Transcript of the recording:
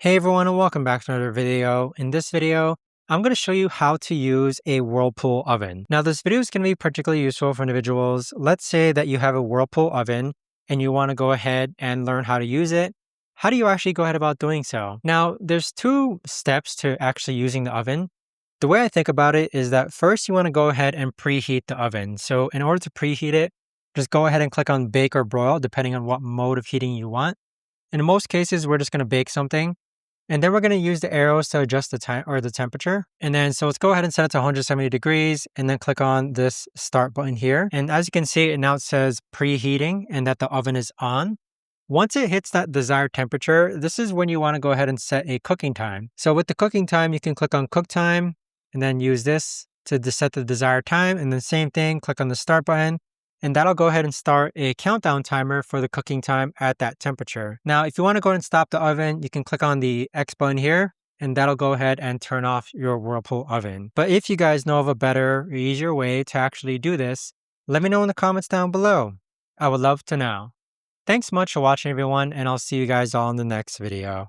Hey everyone, and welcome back to another video. In this video, I'm going to show you how to use a Whirlpool oven. Now this video is going to be particularly useful for individuals. Let's say that you have a Whirlpool oven and you want to go ahead and learn how to use it. How do you actually go ahead about doing so? Now there's two steps to actually using the oven. The way I think about it is that first you want to go ahead and preheat the oven. So in order to preheat it, just go ahead and click on bake or broil depending on what mode of heating you want. In most cases, we're just going to bake something. And then we're going to use the arrows to adjust the time or the temperature. And then so let's go ahead and set it to 170 degrees and then click on this start button here. And as you can see, it now says preheating and that the oven is on. Once it hits that desired temperature, this is when you want to go ahead and set a cooking time. So with the cooking time, you can click on cook time and then use this to set the desired time. And then same thing, click on the start button. And that'll go ahead and start a countdown timer for the cooking time at that temperature. Now, if you want to go ahead and stop the oven, you can click on the X button here, and that'll go ahead and turn off your Whirlpool oven. But if you guys know of a better or easier way to actually do this, let me know in the comments down below. I would love to know. Thanks much for watching everyone, and I'll see you guys all in the next video.